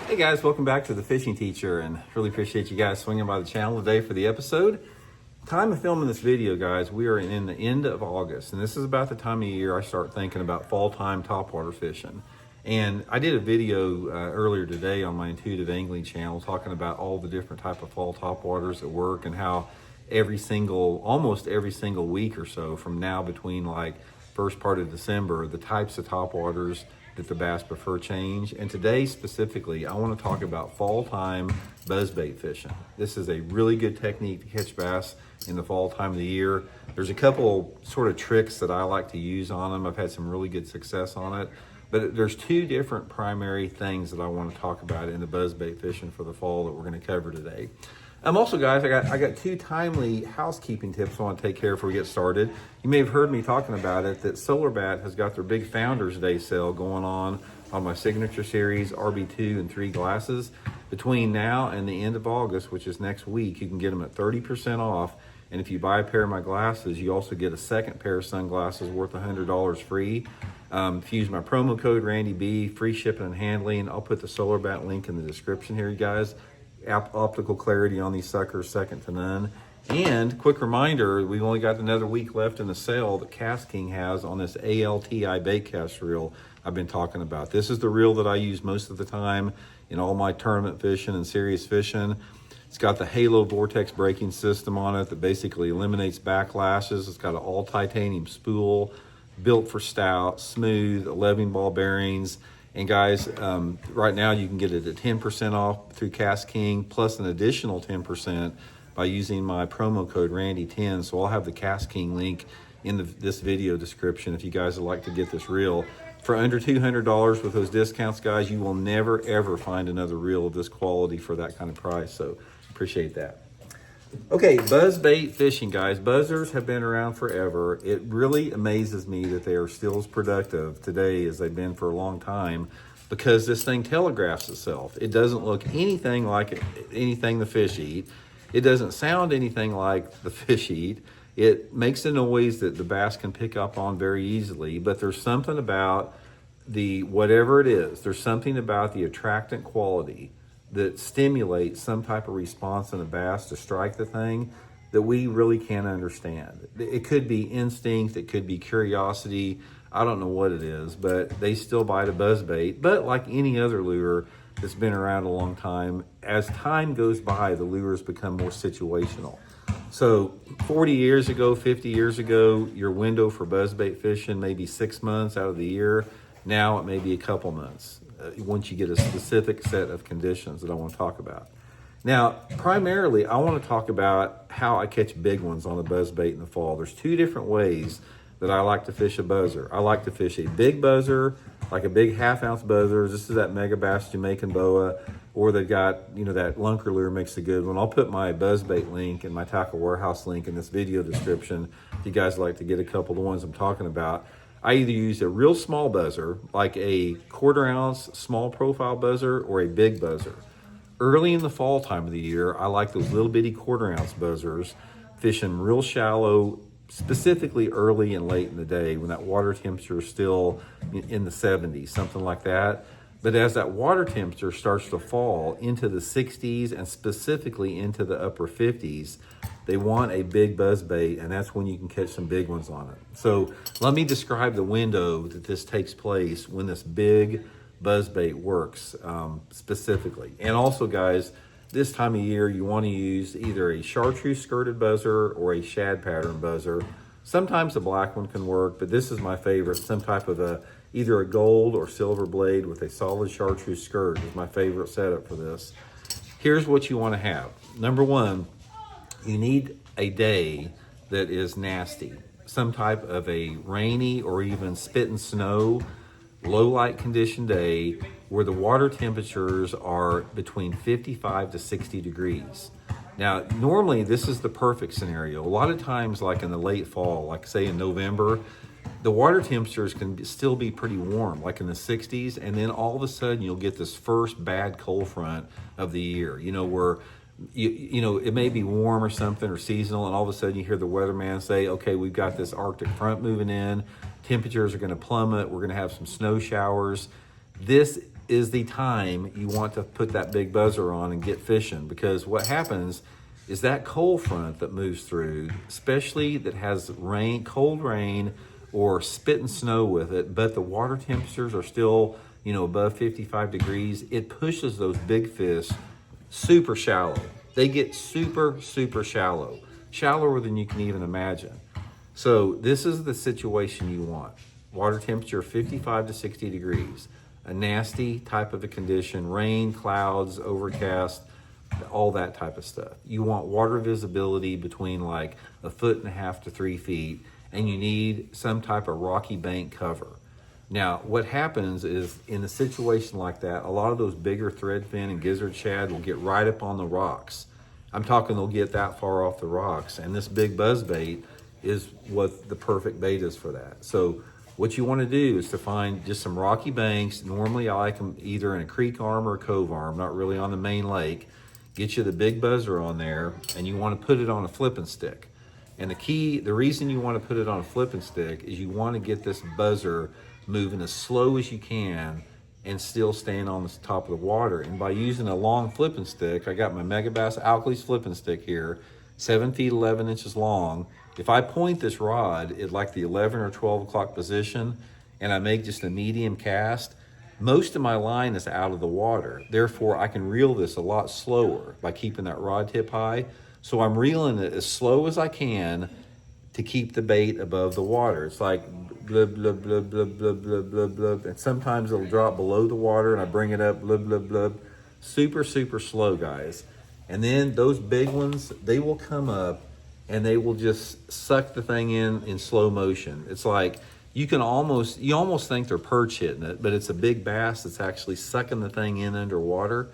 Hey guys, welcome back to The Fishing Teacher, and really appreciate you guys swinging by the channel today for the episode. Time of filming this video, guys, we are in the end of August, and this is about the time of year I start thinking about fall time topwater fishing. And I did a video earlier today on my Intuitive Angling channel talking about all the different type of fall topwaters that work and how almost every single week or so from now between like first part of December, the types of topwaters that the bass prefer change. And today specifically, I want to talk about fall time buzzbait fishing. This is a really good technique to catch bass in the fall time of the year. There's a couple sort of tricks that I like to use on them. I've had some really good success on it. But there's two different primary things that I want to talk about in the buzzbait fishing for the fall that we're going to cover today. Also, guys, I got two timely housekeeping tips I want to take care of before we get started. You may have heard me talking about it, that SolarBat has got their big Founders Day sale going on my Signature Series RB2 and 3 glasses. Between now and the end of August, which is next week, you can get them at 30% off. And if you buy a pair of my glasses, you also get a second pair of sunglasses worth $100 free. If you use my promo code RandyB, free shipping and handling. I'll put the SolarBat link in the description here, you guys. Optical clarity on these suckers, second to none. And quick reminder, we've only got another week left in the sale that Cast King has on this ALTI bait cast reel I've been talking about. This is the reel that I use most of the time in all my tournament fishing and serious fishing. It's got the Halo Vortex braking system on it that basically eliminates backlashes. It's got an all titanium spool, built for stout, smooth, 11 ball bearings. And guys, right now you can get it at 10% off through Cast King, plus an additional 10% by using my promo code Randy10. So I'll have the Cast King link in this video description if you guys would like to get this reel. For under $200 with those discounts, guys, you will never ever find another reel of this quality for that kind of price. So appreciate that. Okay, buzzbait fishing, guys. Buzzers have been around forever. It really amazes me that they are still as productive today as they've been for a long time, because this thing telegraphs itself. It doesn't look anything like anything the fish eat. It doesn't sound anything like the fish eat. It makes a noise that the bass can pick up on very easily, but there's something about whatever it is, there's something about the attractant quality that stimulates some type of response in a bass to strike the thing that we really can't understand. It could be instinct, it could be curiosity, I don't know what it is, but they still bite a buzzbait. But like any other lure that's been around a long time, as time goes by, the lures become more situational. So 40 years ago, 50 years ago, your window for buzzbait fishing may be 6 months out of the year. Now it may be a couple months. Once you get a specific set of conditions that I want to talk about. Now, primarily, I want to talk about how I catch big ones on a buzzbait in the fall. There's two different ways that I like to fish a buzzer. I like to fish a big buzzer, like a big half-ounce buzzer. This is that Mega Bass Jamaican Boa, or they've got, that Lunker lure makes a good one. I'll put my buzzbait link and my Tackle Warehouse link in this video description if you guys like to get a couple of the ones I'm talking about. I either use a real small buzzer, like a 1/4 ounce small profile buzzer, or a big buzzer. Early in the fall time of the year, I like those little bitty 1/4 ounce buzzers, fishing real shallow, specifically early and late in the day when that water temperature is still in the 70s, something like that. But as that water temperature starts to fall into the 60s and specifically into the upper 50s, they want a big buzzbait, and that's when you can catch some big ones on it. So let me describe the window that this takes place when this big buzzbait works specifically. And also, guys, this time of year, you want to use either a chartreuse skirted buzzer or a shad pattern buzzer. Sometimes a black one can work, but this is my favorite. Some type of either a gold or silver blade with a solid chartreuse skirt is my favorite setup for this. Here's what you want to have. Number one, you need a day that is nasty. Some type of a rainy or even spit and snow, low light condition day where the water temperatures are between 55 to 60 degrees. Now, normally this is the perfect scenario. A lot of times, like in the late fall, like say in November, the water temperatures can still be pretty warm, like in the 60s, and then all of a sudden you'll get this first bad cold front of the year, where it may be warm or something or seasonal, and all of a sudden you hear the weatherman say, okay, we've got this Arctic front moving in, temperatures are going to plummet, we're going to have some snow showers. This is the time you want to put that big buzzer on and get fishing, because what happens is that cold front that moves through, especially that has rain, cold rain or spit and snow with it, but the water temperatures are still, you know, above 55 degrees, it pushes those big fish super shallow. They get super, super shallow, shallower than you can even imagine. So this is the situation you want. Water temperature 55 to 60 degrees, a nasty type of a condition, rain, clouds, overcast, all that type of stuff. You want water visibility between like 1.5 to 3 feet, and you need some type of rocky bank cover. Now, what happens is in a situation like that, a lot of those bigger threadfin and gizzard shad will get right up on the rocks. I'm talking they'll get that far off the rocks, and this big buzzbait is what the perfect bait is for that. So what you want to do is to find just some rocky banks. Normally I like them either in a creek arm or a cove arm, not really on the main lake. Get you the big buzzer on there, and you want to put it on a flipping stick. And the reason you want to put it on a flipping stick is you want to get this buzzer moving as slow as you can and still staying on the top of the water. And by using a long flipping stick, I got my Megabass Alkalies flipping stick here, 7 feet 11 inches long. If I point this rod at like the 11 or 12 o'clock position and I make just a medium cast, most of my line is out of the water. Therefore, I can reel this a lot slower by keeping that rod tip high. So I'm reeling it as slow as I can to keep the bait above the water. It's like blub, blub, blub, blub, blub, blub, blub, blub. And sometimes it'll drop below the water and I bring it up, blub, blub, blub. Super, super slow, guys. And then those big ones, they will come up and they will just suck the thing in slow motion. It's like, you almost think they're perch hitting it, but it's a big bass that's actually sucking the thing in underwater.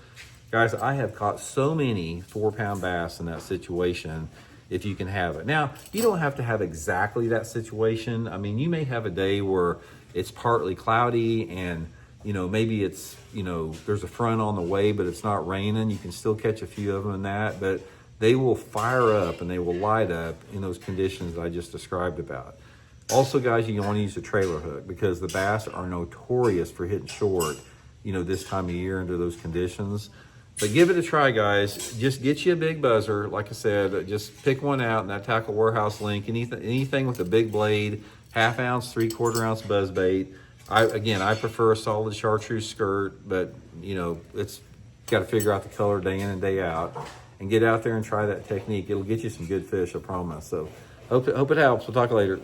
Guys, I have caught so many 4-pound bass in that situation if you can have it. Now, you don't have to have exactly that situation. I mean, you may have a day where it's partly cloudy and, you know, maybe it's, you know, there's a front on the way, but it's not raining. You can still catch a few of them in that, but they will fire up and they will light up in those conditions that I just described about. Also, guys, you want to use a trailer hook because the bass are notorious for hitting short, you know, this time of year under those conditions. But give it a try, guys. Just get you a big buzzer. Like I said, just pick one out in that Tackle Warehouse link. Anything with a big blade, 1/2 ounce, 3/4 ounce buzzbait. I prefer a solid chartreuse skirt, but you know, it's got to figure out the color day in and day out. And get out there and try that technique. It'll get you some good fish, I promise. So hope it helps. We'll talk later.